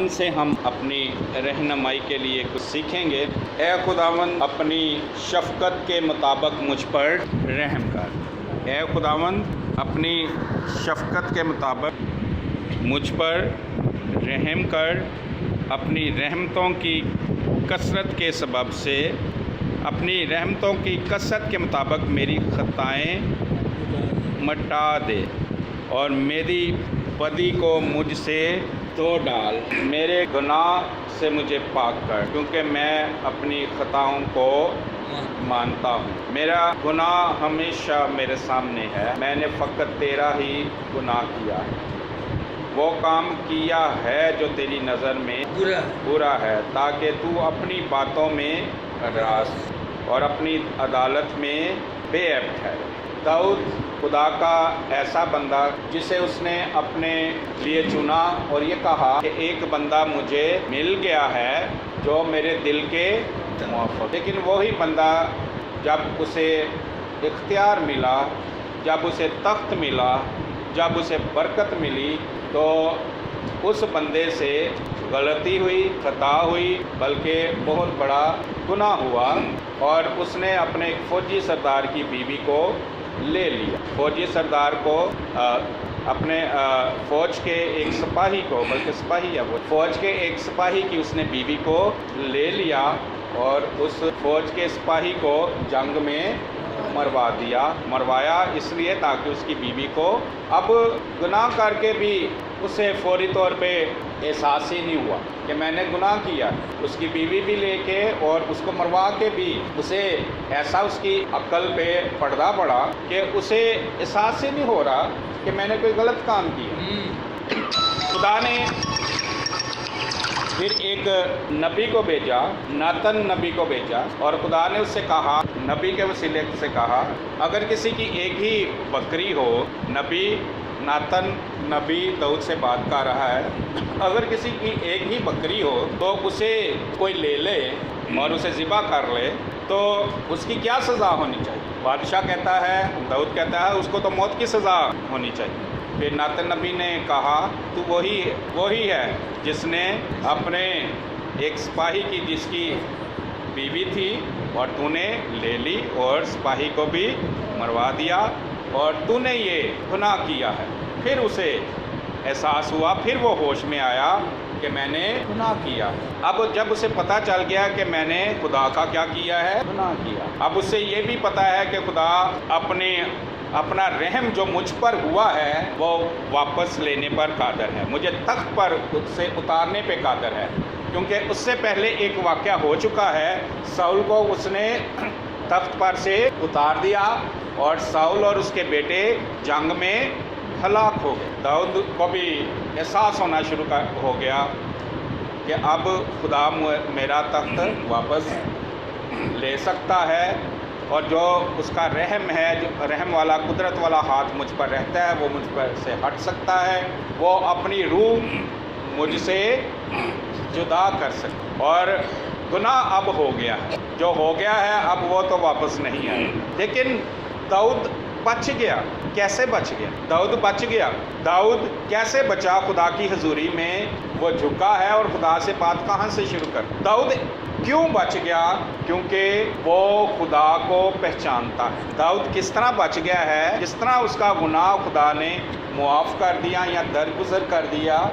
خداوند سے ہم اپنی رہنمائی کے لیے کچھ سیکھیں گے۔ اے خداوند اپنی شفقت کے مطابق مجھ پر رحم کر۔ اے خداوند اپنی شفقت کے مطابق مجھ پر رحم کر، اپنی رحمتوں کی کثرت کے سبب سے، اپنی رحمتوں کی کثرت کے مطابق میری خطائیں مٹا دے اور میری بدی کو مجھ سے دھو ڈال۔ میرے گناہ سے مجھے پاک کر، کیونکہ میں اپنی خطاؤں کو مانتا ہوں۔ میرا گناہ ہمیشہ میرے سامنے ہے، میں نے فقط تیرا ہی گناہ کیا ہے، وہ کام کیا ہے جو تیری نظر میں برا ہے، تاکہ تو اپنی باتوں میں راست اور اپنی عدالت میں بے عیب ٹھہرے۔ داؤد خدا کا ایسا بندہ جسے اس نے اپنے لیے چنا اور یہ کہا کہ ایک بندہ مجھے مل گیا ہے جو میرے دل کے موافق، لیکن وہی بندہ جب اسے اختیار ملا، جب اسے تخت ملا، جب اسے برکت ملی، تو اس بندے سے غلطی ہوئی، خطا ہوئی، بلکہ بہت بڑا گناہ ہوا، اور اس نے اپنے ایک فوجی سردار کی بیوی کو لے لیا۔ فوجی سردار کو اپنے فوج کے ایک سپاہی کو، بلکہ سپاہی ہے وہ، فوج کے ایک سپاہی کی اس نے بیوی کو لے لیا اور اس فوج کے سپاہی کو جنگ میں مروا دیا۔ مروایا اس لیے تاکہ اس کی بیوی کو، اب گناہ کر کے بھی اسے فوری طور پہ احساس ہی نہیں ہوا کہ میں نے گناہ کیا، اس کی بیوی بھی لے کے اور اس کو مروا کے بھی اسے ایسا اس کی عقل پہ پردہ پڑا کہ اسے احساس ہی نہیں ہو رہا کہ میں نے کوئی غلط کام کیا۔ خدا نے پھر ایک نبی کو بھیجا، ناتن نبی کو بھیجا، اور خدا نے اس سے کہا، نبی کے وسیلے سے کہا، اگر کسی کی ایک ہی بکری ہو، نبی ناتن نبی داؤد سے بات کر رہا ہے، اگر کسی کی ایک ہی بکری ہو تو اسے کوئی لے لے اور اسے ذبح کر لے تو اس کی کیا سزا ہونی چاہیے؟ بادشاہ کہتا ہے، داؤد کہتا ہے اس کو تو موت کی سزا ہونی چاہیے۔ پھر ناتن نبی نے کہا، تو وہی ہے جس نے اپنے ایک سپاہی کی، جس کی بیوی تھی، اور تو نے لے لی اور سپاہی کو بھی مروا دیا، اور تو نے یہ گناہ کیا ہے۔ پھر اسے احساس ہوا، پھر وہ ہوش میں آیا کہ میں نے گناہ کیا۔ اب جب اسے پتہ چل گیا کہ میں نے خدا کا کیا کیا ہے، گناہ کیا، اب اسے یہ بھی پتہ ہے کہ خدا اپنا رحم جو مجھ پر ہوا ہے وہ واپس لینے پر قادر ہے، مجھے تخت پر سے اتارنے پہ قادر ہے، کیونکہ اس سے پہلے ایک واقعہ ہو چکا ہے۔ ساؤل کو اس نے تخت پر سے اتار دیا اور ساؤل اور اس کے بیٹے جنگ میں ہلاک ہو گئے۔ داؤد کو بھی احساس ہونا شروع ہو گیا کہ اب خدا میرا تخت واپس لے سکتا ہے، اور جو اس کا رحم ہے، جو رحم والا قدرت والا ہاتھ مجھ پر رہتا ہے، وہ مجھ پر سے ہٹ سکتا ہے، وہ اپنی روح مجھ سے جدا کر سکتا، اور گناہ اب ہو گیا ہے، جو ہو گیا ہے اب وہ تو واپس نہیں آئے۔ لیکن داؤد بچ گیا۔ کیسے بچ گیا؟ داؤد بچ گیا۔ داؤد کیسے بچا؟ خدا کی حضوری میں وہ جھکا ہے اور خدا سے بات کہاں سے شروع کر؟ داؤد کیوں بچ گیا؟ کیونکہ وہ خدا کو پہچانتا ہے۔ داؤد کس طرح بچ گیا ہے؟ جس طرح اس کا گناہ خدا نے معاف کر دیا یا درگزر کر دیا۔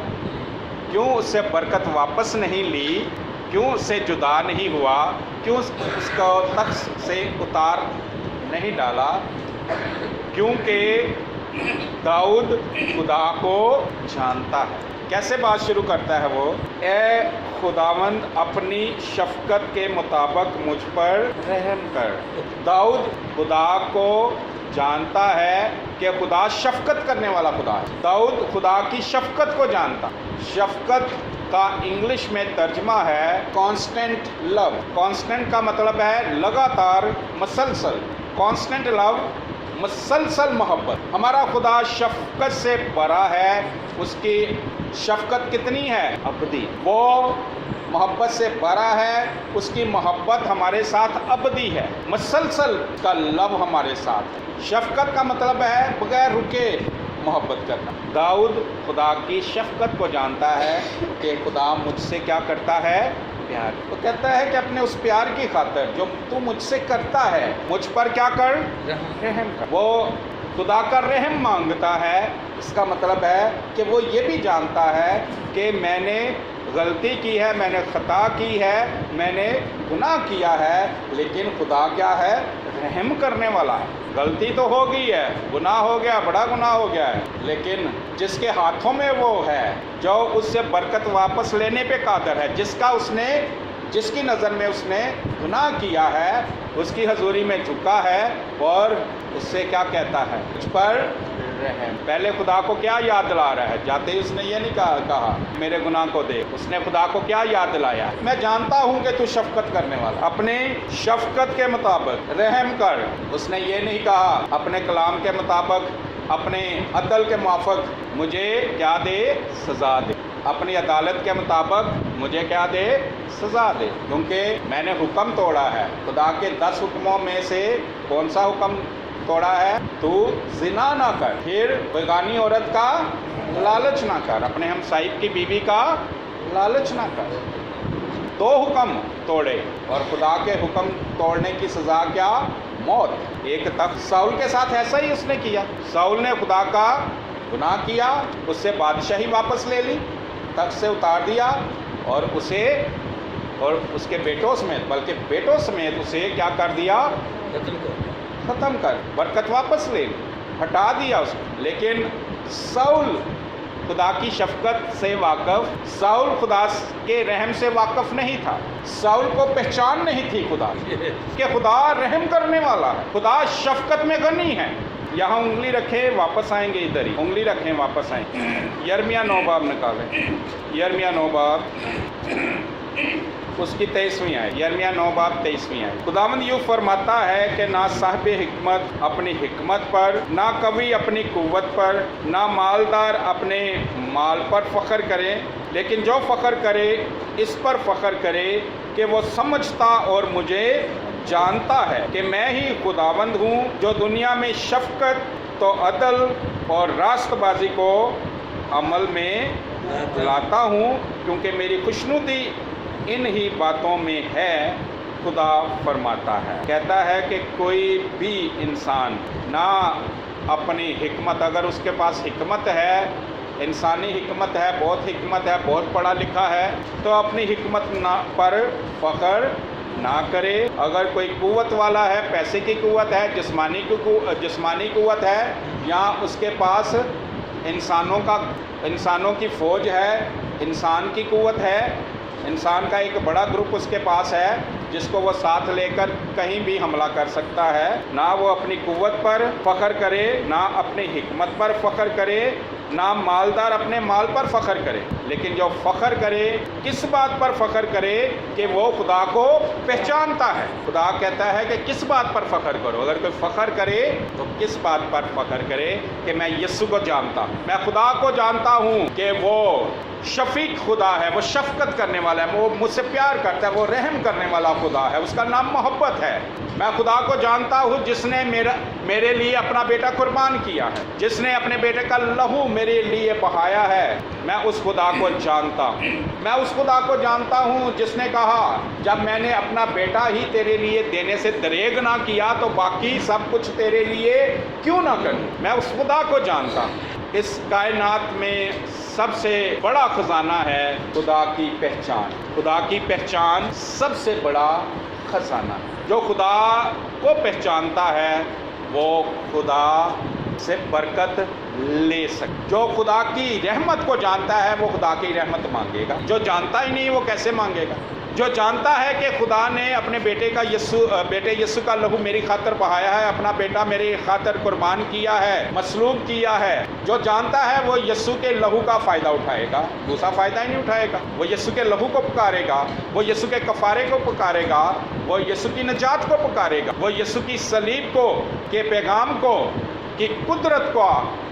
کیوں اس سے برکت واپس نہیں لی؟ کیوں اس سے جدا نہیں ہوا؟ کیوں اس کو تخت سے اتار نہیں ڈالا؟ کیونکہ داؤد خدا کو جانتا ہے۔ کیسے بات شروع کرتا ہے وہ؟ اے خداوند اپنی شفقت کے مطابق مجھ پر رحم کر۔ داؤد خدا کو جانتا ہے کہ خدا شفقت کرنے والا خدا ہے۔ داؤد خدا کی شفقت کو جانتا۔ شفقت کا انگلش میں ترجمہ ہے کانسٹنٹ لو۔ کانسٹنٹ کا مطلب ہے لگاتار، مسلسل۔ کانسٹنٹ لو، مسلسل محبت۔ ہمارا خدا شفقت سے بھرا ہے۔ اس کی شفقت کتنی ہے؟ ابدی۔ وہ محبت سے بھرا ہے، اس کی محبت ہمارے ساتھ ابدی ہے، مسلسل کا لو ہمارے ساتھ ہے۔ شفقت کا مطلب ہے بغیر رکے محبت کرنا۔ داؤد خدا کی شفقت کو جانتا ہے کہ خدا مجھ سے کیا کرتا ہے، پیار۔ وہ کہتا ہے کہ اپنے اس پیار کی خاطر جو تو مجھ سے کرتا ہے مجھ پر کیا کر، رحم کر۔ وہ خدا کا رحم مانگتا ہے، اس کا مطلب ہے کہ وہ یہ بھی جانتا ہے کہ میں نے غلطی کی ہے، میں نے خطا کی ہے، میں نے گناہ کیا ہے، لیکن خدا کیا ہے، رحم کرنے والا ہے۔ غلطی تو ہو گئی ہے، گناہ ہو گیا، بڑا گناہ ہو گیا ہے، لیکن جس کے ہاتھوں میں وہ ہے جو اس سے برکت واپس لینے پہ قادر ہے، جس کی نظر میں اس نے گناہ کیا ہے، اس کی حضوری میں جھکا ہے اور اس سے کیا کہتا ہے، مجھ پر رحم۔ پہلے خدا کو کیا یاد دلا رہا ہے، جاتے ہی اس نے یہ نہیں کہا میرے گناہ کو دیکھ، اس نے خدا کو کیا یاد دلایا، میں جانتا ہوں کہ تو شفقت کرنے والا، اپنے شفقت کے مطابق رحم کر۔ اس نے یہ نہیں کہا اپنے کلام کے مطابق، اپنے عدل کے موافق مجھے کیا دے، سزا دے، اپنی عدالت کے مطابق مجھے کیا دے، سزا دے، کیونکہ میں نے حکم توڑا ہے۔ خدا کے 10 حکموں میں سے کون سا حکم توڑا ہے، تو زنا نہ کر، پھر بیگانی عورت کا لالچ نہ کر، اپنے ہمسائب کی بیوی کا لالچ نہ کر۔ 2 حکم توڑے، اور خدا کے حکم توڑنے کی سزا کیا، موت۔ ایک تخت ساؤل کے ساتھ ایسا ہی اس نے کیا، ساؤل نے خدا کا گناہ کیا، اس سے بادشاہی واپس لے لی، تخت سے اتار دیا، اور اسے اور اس کے بیٹوں سمیت، بلکہ بیٹوں سمیت اسے کیا کر دیا، ختم کر، برکت واپس لے لی، ہٹا دیا اس کو۔ لیکن ساؤل خدا کی شفقت سے واقف، ساؤل خدا کے رحم سے واقف نہیں تھا، ساؤل کو پہچان نہیں تھی خدا کہ خدا رحم کرنے والا ہے، خدا شفقت میں غنی ہے۔ یہاں انگلی رکھے، واپس آئیں گے ادھر ہی، انگلی رکھیں واپس آئیں گے۔ یرمیہ 9 باب نکالیں، یرمیہ 9 باب اس کی 23ویں آیت، یرمیہ 9 باب 23ویں آیت۔ خداوند یوں فرماتا ہے کہ نہ صاحب حکمت اپنی حکمت پر، نہ قوی اپنی قوت پر، نہ مالدار اپنے مال پر فخر کرے، لیکن جو فخر کرے اس پر فخر کرے کہ وہ سمجھتا اور مجھے جانتا ہے کہ میں ہی خداوند ہوں، جو دنیا میں شفقت تو عدل اور راست بازی کو عمل میں لاتا ہوں، کیونکہ میری خوشنودی ان ہی باتوں میں ہے، خدا فرماتا ہے۔ کہتا ہے کہ کوئی بھی انسان نہ اپنی حکمت، اگر اس کے پاس حکمت ہے، انسانی حکمت ہے، بہت حکمت ہے، بہت پڑھا لکھا ہے، تو اپنی حکمت پر فخر نہ کرے۔ اگر کوئی قوت والا ہے، پیسے کی قوت ہے، جسمانی قوت ہے، یا اس کے پاس انسانوں کی فوج ہے، انسان کی قوت ہے، انسان کا ایک بڑا گروپ اس کے پاس ہے جس کو وہ ساتھ لے کر کہیں بھی حملہ کر سکتا ہے، نہ وہ اپنی قوت پر فخر کرے، نہ اپنی حکمت پر فخر کرے، نہ مالدار اپنے مال پر فخر کرے، لیکن جو فخر کرے کس بات پر فخر کرے کہ وہ خدا کو پہچانتا ہے۔ خدا کہتا ہے کہ کس بات پر فخر کرو، اگر کوئی فخر کرے تو کس بات پر فخر کرے کہ میں یسوع کو جانتا ہوں، میں خدا کو جانتا ہوں کہ وہ شفیق خدا ہے، وہ شفقت کرنے والا ہے، وہ مجھ سے پیار کرتا ہے، وہ رحم کرنے والا خدا ہے، اس کا نام محبت ہے۔ میں خدا کو جانتا ہوں جس نے میرے لیے اپنا بیٹا قربان کیا ہے، جس نے اپنے بیٹے کا لہو میرے لیے بہایا ہے۔ میں اس خدا کو جانتا ہوں، میں اس خدا کو جانتا ہوں جس نے کہا جب میں نے اپنا بیٹا ہی تیرے لیے دینے سے دریغ نہ کیا تو باقی سب کچھ تیرے لیے کیوں نہ کروں۔ میں اس خدا کو جانتا ہوں۔ اس کائنات میں سب سے بڑا خزانہ ہے خدا کی پہچان۔ خدا کی پہچان سب سے بڑا خزانہ ہے۔ جو خدا کو پہچانتا ہے وہ خدا سے برکت لے سکتا۔ جو خدا کی رحمت کو جانتا ہے وہ خدا کی رحمت مانگے گا، جو جانتا ہی نہیں وہ کیسے مانگے گا؟ جو جانتا ہے کہ خدا نے اپنے بیٹے یسوع کا لہو میری خاطر بہایا ہے، اپنا بیٹا میری خاطر قربان کیا ہے، مصلوب کیا ہے، جو جانتا ہے وہ یسوع کے لہو کا فائدہ اٹھائے گا، دوسرا فائدہ ہی نہیں اٹھائے گا۔ وہ یسوع کے لہو کو پکارے گا، وہ یسوع کے کفارے کو پکارے گا، وہ یسوع کی نجات کو پکارے گا، وہ یسوع کی صلیب کو کے پیغام کو کی قدرت کو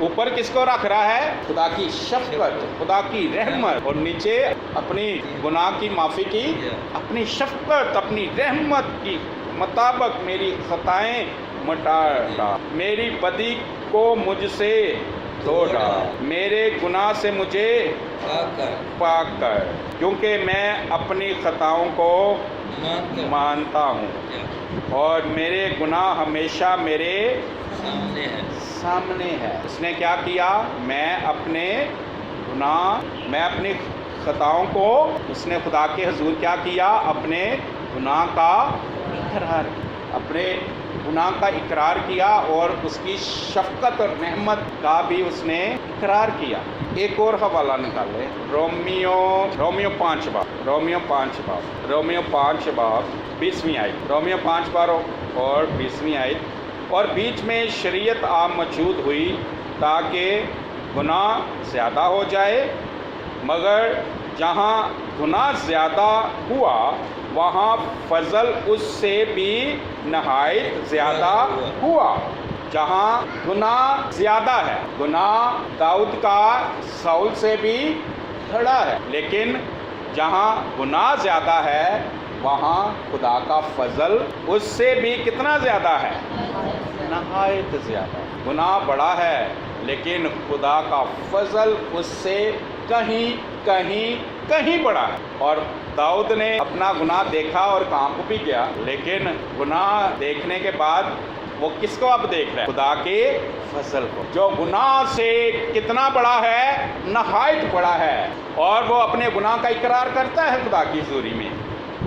اوپر کس کو رکھ رہا ہے؟ خدا کی شفقت، خدا کی رحمت، اور نیچے اپنی گناہ کی معافی کی اپنی شفقت، اپنی رحمت کی مطابق میری خطائیں مٹا ڈال، میری بدی کو مجھ سے دھو ڈال، میرے گناہ سے مجھے پاک کر، کیونکہ میں اپنی خطاؤں کو مانتا ہوں اور میرے گناہ ہمیشہ میرے سامنے ہے۔ اس نے کیا کیا؟ میں اپنی خطاؤں کو، اس نے خدا کے حضور کیا کیا؟ اپنے گناہ کا اقرار کیا اور اس کی شفقت اور رحمت کا بھی اس نے اقرار کیا۔ ایک اور حوالہ نکالے، رومیو 5 باب 20ویں آیت، رومیو 5 بار اور 20ویں آیت۔ اور بیچ میں شریعت عام موجود ہوئی تاکہ گناہ زیادہ ہو جائے، مگر جہاں گناہ زیادہ ہوا وہاں فضل اس سے بھی نہایت زیادہ ہوا۔ جہاں گناہ زیادہ ہے، گناہ داؤد کا ساؤل سے بھی بڑا ہے، لیکن جہاں گناہ زیادہ ہے وہاں خدا کا فضل اس سے بھی کتنا زیادہ ہے؟ نہایت زیادہ۔ گناہ بڑا ہے لیکن خدا کا فضل اس سے کہیں بڑا ہے۔ اور داؤد نے اپنا گناہ دیکھا اور کانپ بھی گیا، لیکن گناہ دیکھنے کے بعد وہ کس کو اب دیکھ رہا ہے؟ خدا کے فضل کو، جو گناہ سے کتنا بڑا ہے؟ نہایت بڑا ہے۔ اور وہ اپنے گناہ کا اقرار کرتا ہے خدا کی حضوری میں،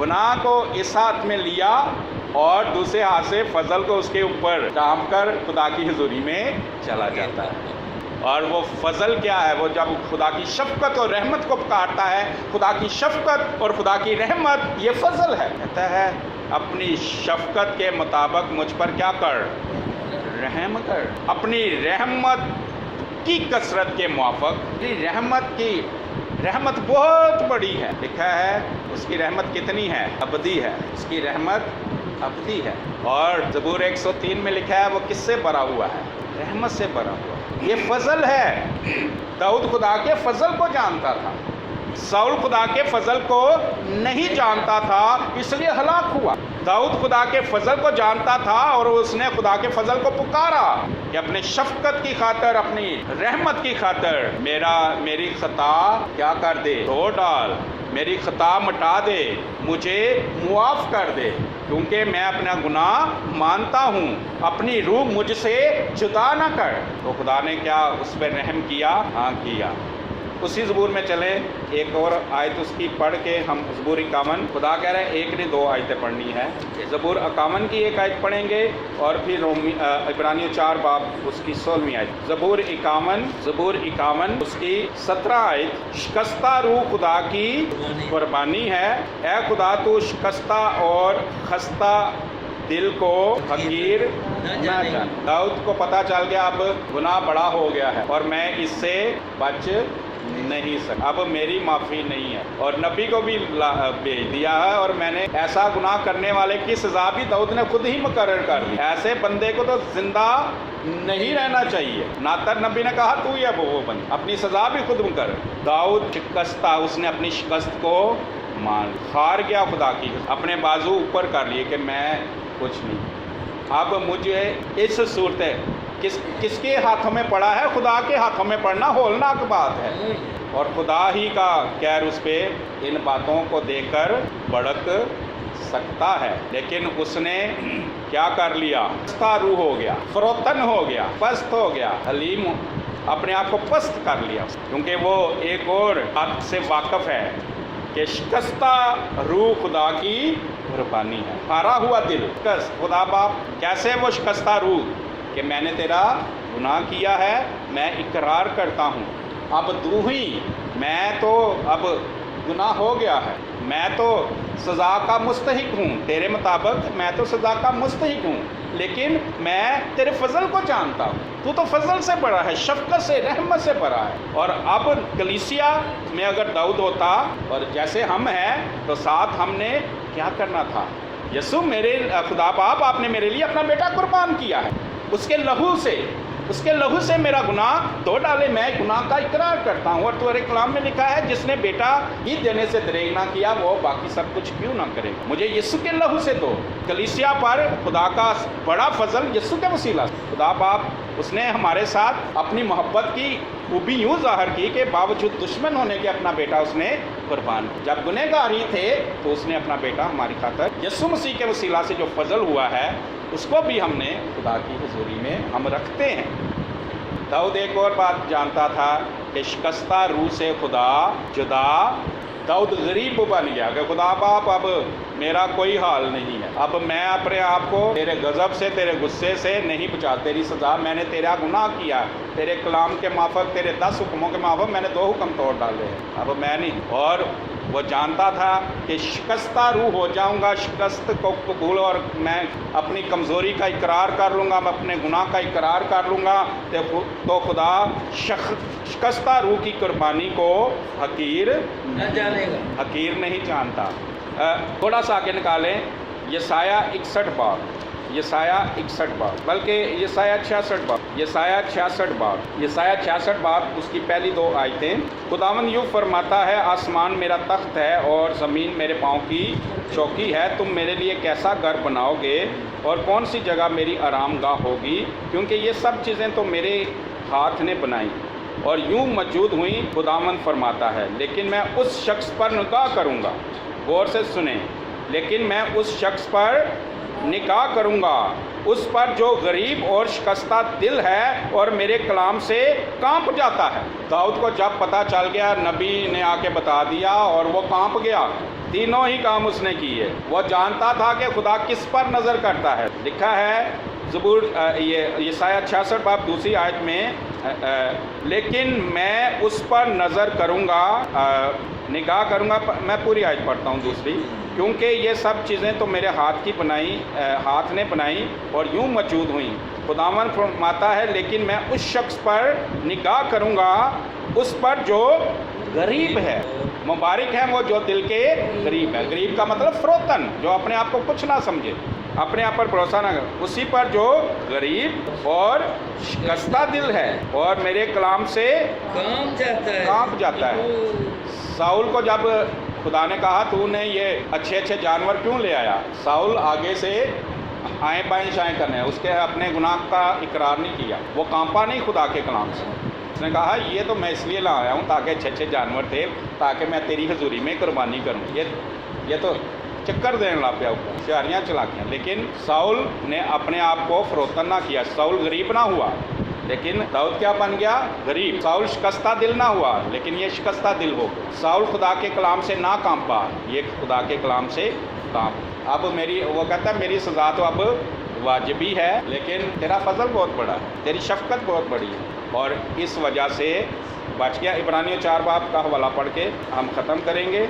گناہ کو اس ہاتھ میں لیا اور دوسرے ہاتھ سے فضل کو اس کے اوپر ڈھانپ کر خدا کی حضوری میں چلا جاتا ہے۔ اور وہ فضل کیا ہے؟ وہ جب خدا کی شفقت اور رحمت کو پکارتا ہے، خدا کی شفقت اور خدا کی رحمت یہ فضل ہے۔ کہتا ہے اپنی شفقت کے مطابق مجھ پر کیا کر؟ رحم کر، اپنی رحمت کی کثرت کے موافق۔ رحمت بہت بڑی ہے، لکھا ہے اس کی رحمت کتنی ہے؟ ابدی ہے، اس کی رحمت ابدی ہے۔ اور زبور 103 میں لکھا ہے وہ کس سے بھرا ہوا ہے؟ رحمت سے بھرا ہوا۔ یہ فضل ہے۔ داؤد خدا کے فضل کو جانتا تھا، ساؤل خدا کے فضل کو نہیں جانتا تھا، اس لیے ہلاک ہوا۔ داؤد خدا کے فضل کو جانتا تھا اور اس نے خدا کے فضل کو پکارا کہ اپنے شفقت کی خاطر، اپنی رحمت کی خاطر میری خطا کیا کر دے؟ دھو ڈال، میری خطا مٹا دے، مجھے معاف کر دے، کیونکہ میں اپنا گناہ مانتا ہوں، اپنی روح مجھ سے جدا نہ کر۔ تو خدا نے کیا اس پہ رحم کیا؟ ہاں کیا۔ اسی زبور میں چلیں، ایک اور آیت اس کی پڑھ کے ہم زبور 51، خدا کہہ رہے ہیں ایک نہیں 2 آیتیں پڑھنی ہے۔ زبور 51 کی ایک آیت پڑھیں گے اور پھر عبرانیوں 4 باب اس کی 16ویں آیت۔ زبور 51 اس کی 17 آیت۔ شکستہ روح خدا کی قربانی ہے، اے خدا تو شکستہ اور خستہ دل کو حقیر نہ جان۔ داؤد کو پتہ چل گیا اب گناہ بڑا ہو گیا ہے اور میں اس سے بچ نہیں سکتا، اب میری معافی نہیں ہے، اور نبی کو بھی بھیج دیا ہے، اور میں نے ایسا گناہ کرنے والے کی سزا بھی داؤد نے خود ہی مقرر کر دی۔ ایسے بندے کو تو زندہ نہیں رہنا چاہیے۔ ناتن نبی نے کہا تو ہی اب وہ بن، اپنی سزا بھی خود مقرر۔ داؤد شکستہ، اس نے اپنی شکست کو مان، ہار گیا خدا کی، اپنے بازو اوپر کر لیے کہ میں کچھ نہیں۔ اب مجھے اس صورت کس کے ہاتھوں میں پڑا ہے؟ خدا کے ہاتھوں میں پڑنا ہولناک بات ہے، اور خدا ہی کا کہر اس پہ ان باتوں کو دیکھ کر بڑک سکتا ہے، لیکن اس نے کیا کر لیا؟ پستہ روح ہو گیا، فروتن ہو گیا، پست ہو گیا، حلیم، اپنے آپ کو پست کر لیا، کیونکہ وہ ایک اور بات سے واقف ہے کہ شکستہ روح خدا کی قربانی ہے، ہارا ہوا دل۔ خدا باپ کیسے وہ شکستہ روح کہ میں نے تیرا گناہ کیا ہے، میں اقرار کرتا ہوں، اب دوہی، میں تو اب گناہ ہو گیا ہے، میں تو سزا کا مستحق ہوں، تیرے مطابق میں تو سزا کا مستحق ہوں، لیکن میں تیرے فضل کو جانتا ہوں، تو فضل سے بڑا ہے، شفقت سے، رحمت سے بڑا ہے۔ اور اب کلیسیا میں اگر داؤد ہوتا اور جیسے ہم ہیں تو ساتھ ہم نے کیا کرنا تھا؟ یسوع میرے خدا باپ، آپ نے میرے لیے اپنا بیٹا قربان کیا ہے، اس کے لہو سے، اس کے لہو سے میرا گناہ دھو ڈالے، میں گناہ کا اقرار کرتا ہوں۔ اور تمہارے کلام میں لکھا ہے جس نے بیٹا ہی دینے سے دریغ نہ کیا وہ باقی سب کچھ کیوں نہ کرے، مجھے یسوع کے لہو سے دو۔ کلیسیا پر خدا کا بڑا فضل یسوع کے وسیلہ سے، خدا باپ اس نے ہمارے ساتھ اپنی محبت کی خوبی یوں ظاہر کی کہ باوجود دشمن ہونے کے اپنا بیٹا اس نے قربان کیا۔ جب گنہگار ہی تھے تو اس نے اپنا بیٹا ہماری خاطر یسوع مسیح کے وسیلہ سے جو فضل ہوا ہے اس کو بھی ہم نے خدا کی حضوری میں ہم رکھتے ہیں۔ داؤد ایک اور بات جانتا تھا کہ شکستہ روح سے خدا جدا، داؤد غریب بن گیا کہ خدا باپ اب میرا کوئی حال نہیں ہے، اب میں اپنے آپ کو تیرے غضب سے تیرے غصے سے نہیں بچا، تیری سزا، میں نے تیرا گناہ کیا، تیرے کلام کے مافک تیرے 10 حکموں کے مافک میں نے 2 حکم توڑ ڈالے ہیں، اب میں نہیں۔ اور وہ جانتا تھا کہ شکستہ روح ہو جاؤں گا، شکست کو قبول، اور میں اپنی کمزوری کا اقرار کر لوں گا، میں اپنے گناہ کا اقرار کر لوں گا تو خدا شکستہ روح کی قربانی کو حقیر نہ جانے گا، حقیر نہیں جانتا۔ تھوڑا سا آگے نکالیں، یسایہ 61 باب، یسایہ 61 باب، بلکہ یسایہ 66 باب، یسایہ 66 باب، یسایہ 66 باب اس کی پہلی 2 آیتیں۔ خداوند یوں فرماتا ہے، آسمان میرا تخت ہے اور زمین میرے پاؤں کی چوکی ہے، تم میرے لیے کیسا گھر بناؤ گے اور کون سی جگہ میری آرام گاہ ہوگی، کیونکہ یہ سب چیزیں تو میرے ہاتھ نے بنائیں اور یوں موجود ہوئیں، خداوند فرماتا ہے، لیکن میں اس شخص پر نگاہ کروں گا، غور سے سنیں، لیکن میں اس شخص پر نگاہ کروں گا، اس پر جو غریب اور شکستہ دل ہے اور میرے کلام سے کانپ جاتا ہے۔ داؤد کو جب پتہ چل گیا، نبی نے آ کے بتا دیا اور وہ کانپ گیا، تینوں ہی کام اس نے کیے۔ وہ جانتا تھا کہ خدا کس پر نظر کرتا ہے۔ لکھا ہے زبور یسایہ 66 باب دوسری آیت میں، لیکن میں اس پر نظر کروں گا، نگاہ کروں گا، میں پوری آیت پڑھتا ہوں دوسری، کیونکہ یہ سب چیزیں تو میرے ہاتھ نے بنائی اور یوں موجود ہوئیں۔ خداوند فرماتا ہے، لیکن میں اس شخص پر نگاہ کروں گا، اس پر جو غریب ہے، مبارک ہے وہ جو دل کے غریب ہے۔ غریب کا مطلب فروتن، جو اپنے آپ کو کچھ نہ سمجھے، اپنے آپ پر بھروسہ نہ کرے، اسی پر جو غریب اور شکستہ دل ہے اور میرے کلام سے کانپ جاتا ہے۔ ساؤل کو جب خدا نے کہا تو نے یہ اچھے اچھے جانور کیوں لے آیا، ساؤل آگے سے آئیں بائیں شائیں کرنے، اس کے اپنے گناہ کا اقرار نہیں کیا، وہ کانپا نہیں خدا کے کلام سے۔ اس نے کہا یہ تو میں اس لیے لا آیا ہوں تاکہ اچھے اچھے جانور تھے، تاکہ میں تیری حضوری میں قربانی کروں۔ یہ تو چکر دینے لگ پیا، ہوشیاریاں چلا کیا، لیکن ساؤل نے اپنے آپ کو فروتن نہ کیا، ساؤل غریب نہ ہوا، لیکن داؤد کیا بن گیا؟ غریب۔ ساؤل شکستہ دل نہ ہوا، لیکن یہ شکستہ دل ہو گیا۔ ساؤل خدا کے کلام سے نہ کانپا، یہ خدا کے کلام سے کانپ۔ اب وہ کہتا ہے میری سزا تو اب واجبی ہے، لیکن تیرا فضل بہت بڑا ہے، تیری شفقت بہت بڑی ہے، اور اس وجہ سے بچ گیا۔ عبرانیوں 4 باب کا حوالہ پڑھ کے ہم ختم کریں گے۔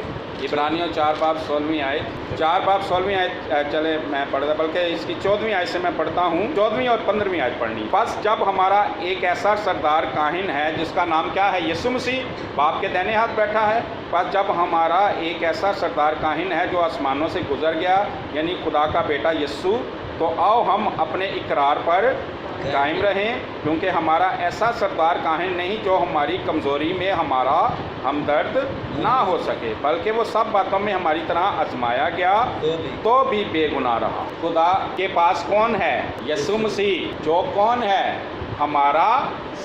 عبرانیوں 4 باب 16ویں آیت، 4 باب 16ویں آیت چلے میں پڑھتا، بلکہ اس کی 14ویں آیت سے میں پڑھتا ہوں، 14ویں اور 15ویں آیت پڑھنی۔ بس جب ہمارا ایک ایسا سردار کاہن ہے جس کا نام کیا ہے؟ یسوع مسیح، باپ کے دائیں ہاتھ بیٹھا ہے۔ بس جب ہمارا ایک ایسا سردار کاہن ہے جو آسمانوں سے گزر گیا، یعنی خدا کا بیٹا یسوع، تو آؤ ہم اپنے اقرار پر قائم رہیں، کیونکہ ہمارا ایسا سردار کاہن نہیں جو ہماری کمزوری میں ہمارا ہمدرد نہ ہو سکے، بلکہ وہ سب باتوں میں ہماری طرح آزمایا گیا تو بھی بے گناہ رہا۔ خدا کے پاس کون ہے؟ یسوع مسیح، جو کون ہے؟ ہمارا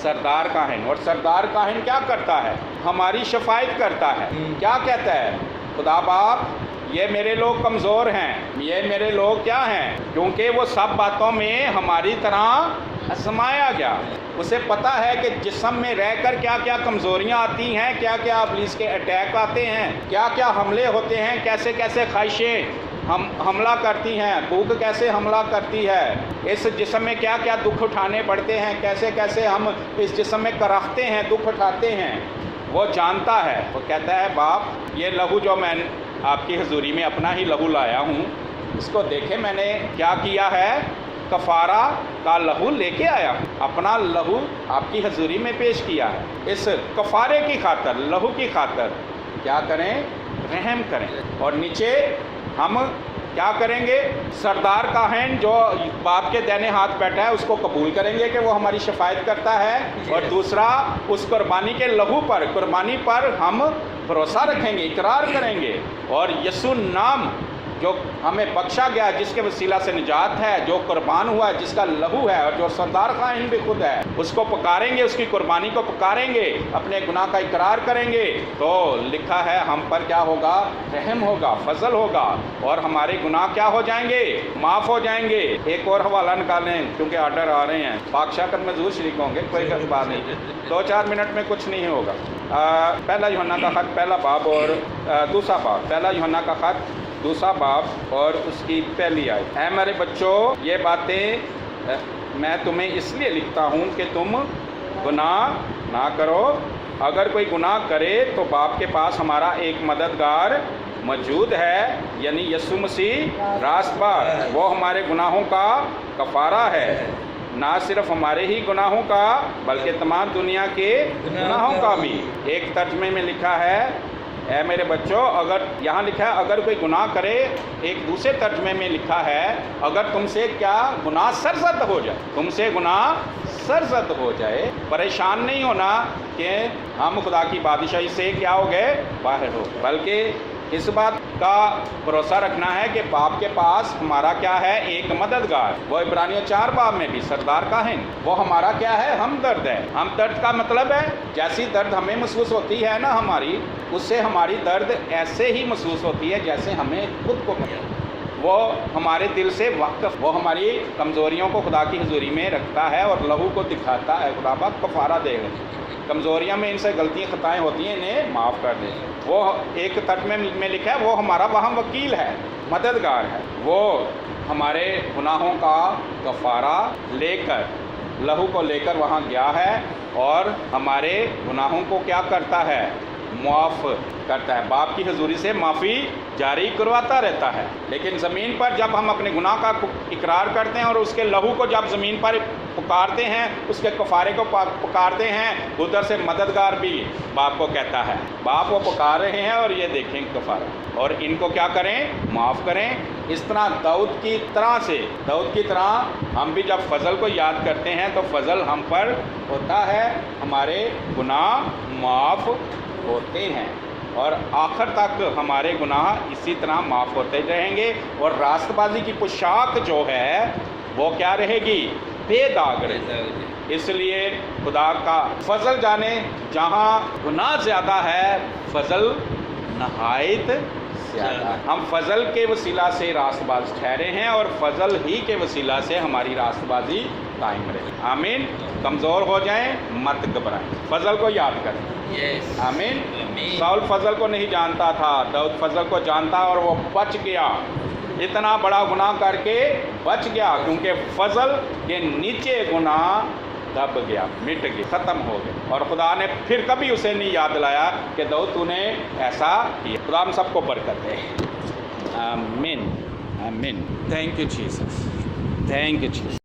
سردار کاہن۔ اور سردار کاہن کیا کرتا ہے؟ ہماری شفاعت کرتا ہے۔ کیا کہتا ہے؟ خدا باپ، یہ میرے لوگ کمزور ہیں، یہ میرے لوگ کیا ہیں؟ کیونکہ وہ سب باتوں میں ہماری طرح آزمایا گیا۔ اسے پتہ ہے کہ جسم میں رہ کر کیا کیا کمزوریاں آتی ہیں، کیا کیا ابلیس کے اٹیک آتے ہیں، کیا کیا حملے ہوتے ہیں، کیسے کیسے خواہشیں حملہ کرتی ہیں، بھوک کیسے حملہ کرتی ہے، اس جسم میں کیا کیا دکھ اٹھانے پڑتے ہیں، کیسے کیسے ہم اس جسم میں کرختے ہیں، دکھ اٹھاتے ہیں، وہ جانتا ہے۔ وہ کہتا ہے باپ، یہ لہو جو میں آپ کی حضوری میں اپنا ہی لہو لایا ہوں، اس کو دیکھیں میں نے کیا کیا ہے، کفارہ کا لہو لے کے آیا ہوں، اپنا لہو آپ کی حضوری میں پیش کیا ہے۔ اس کفارے کی خاطر، لہو کی خاطر کیا کریں؟ رحم کریں۔ اور نیچے ہم کیا کریں گے؟ سردار کاہن جو باپ کے دائیں ہاتھ بیٹھا ہے اس کو قبول کریں گے کہ وہ ہماری شفاعت کرتا ہے، اور دوسرا اس قربانی کے لہو پر، قربانی پر ہم بھروسہ رکھیں گے، اقرار کریں گے، اور یسوع نام جو ہمیں بخشا گیا، جس کے وسیلہ سے نجات ہے، جو قربان ہوا ہے، جس کا لہو ہے، اور جو سردار کاہن بھی خود ہے، اس کو پکاریں گے، اس کی قربانی کو پکاریں گے، اپنے گناہ کا اقرار کریں گے، تو لکھا ہے ہم پر کیا ہوگا؟ رحم ہوگا، فضل ہوگا، اور ہمارے گناہ کیا ہو جائیں گے؟ معاف ہو جائیں گے۔ ایک اور حوالہ نکالیں کیونکہ آرڈر آ رہے ہیں، پاک شاکر میں ضرور شریک ہوں گے، کوئی بات نہیں، 2-4 منٹ میں کچھ نہیں ہوگا۔ پہلا یوحنا کا خط پہلا باب اور دوسرا باب، پہلا یوحنا کا خط دوسرا باب اور اس کی پہلی آیت۔ اے میرے بچوں، یہ باتیں میں تمہیں اس لیے لکھتا ہوں کہ تم گناہ نہ کرو۔ اگر کوئی گناہ کرے تو باپ کے پاس ہمارا ایک مددگار موجود ہے، یعنی یسوع مسیح راست بار، وہ ہمارے گناہوں کا کفارہ ہے، نہ صرف ہمارے ہی گناہوں کا بلکہ تمام دنیا کے گناہوں کا بھی۔ ایک ترجمے میں لکھا ہے اے میرے بچوں، اگر یہاں لکھا ہے اگر کوئی گناہ کرے، ایک دوسرے ترجمے میں لکھا ہے اگر تم سے کیا گناہ سرزد ہو جائے، تم سے گناہ سرزد ہو جائے، پریشان نہیں ہونا کہ ہم خدا کی بادشاہی سے کیا ہو گئے؟ باہر ہو، بلکہ اس بات کا بھروسہ رکھنا ہے کہ باپ کے پاس ہمارا کیا ہے؟ ایک مددگار، وہ عبرانیوں 4 باب میں بھی سردار کاہن، وہ ہمارا کیا ہے؟ ہمدرد ہے۔ ہمدرد کا مطلب ہے جیسی درد ہمیں محسوس ہوتی ہے نا ہماری، اس سے ہماری درد ایسے ہی محسوس ہوتی ہے جیسے ہمیں خود کو وہ ہمارے دل سے واقف، وہ ہماری کمزوریوں کو خدا کی حضوری میں رکھتا ہے اور لہو کو دکھاتا ہے، خدا پاک کفارہ دے گا، کمزوریاں میں ان سے غلطیاں خطائیں ہوتی ہیں، انہیں معاف کر دے۔ وہ ایک ترجمے میں لکھا ہے وہ ہمارا وہاں وکیل ہے، مددگار ہے، وہ ہمارے گناہوں کا کفارہ لے کر، لہو کو لے کر وہاں گیا ہے اور ہمارے گناہوں کو کیا کرتا ہے؟ معاف کرتا ہے، باپ کی حضوری سے معافی جاری کرواتا رہتا ہے۔ لیکن زمین پر جب ہم اپنے گناہ کا اقرار کرتے ہیں اور اس کے لہو کو جب زمین پر پکارتے ہیں، اس کے کفارے کو پکارتے ہیں، ادھر سے مددگار بھی باپ کو کہتا ہے، باپ وہ پکار رہے ہیں اور یہ دیکھیں کفارہ، اور ان کو کیا کریں؟ معاف کریں۔ اس طرح داؤد کی طرح ہم بھی جب فضل کو یاد کرتے ہیں تو فضل ہم پر ہوتا ہے، ہمارے گناہ معاف ہوتے ہیں، اور آخر تک ہمارے گناہ اسی طرح معاف ہوتے رہیں گے، اور راست بازی کی پوشاک جو ہے وہ کیا رہے گی؟ بے داغ رہے گی۔ اس لیے خدا کا فضل جانے، جہاں گناہ زیادہ ہے فضل نہایت زیادہ، ہم فضل کے وسیلہ سے راست باز ٹھہرے ہیں اور فضل ہی کے وسیلہ سے ہماری راست بازی قائم رہے۔ آمین۔ کمزور ہو جائیں مت گھبرائیں، فضل کو یاد کریں۔ آمین۔ ساؤل فضل کو نہیں جانتا تھا، داؤد فضل کو جانتا اور وہ بچ گیا، اتنا بڑا گناہ کر کے بچ گیا، کیونکہ فضل کے نیچے گناہ دب گیا، مٹ گیا، ختم ہو گیا، اور خدا نے پھر کبھی اسے نہیں یاد دلایا کہ داؤد تو نے ایسا کیا۔ خدا ہم سب کو برکت دے۔ آمین آمین۔ Thank you Jesus, thank you Jesus.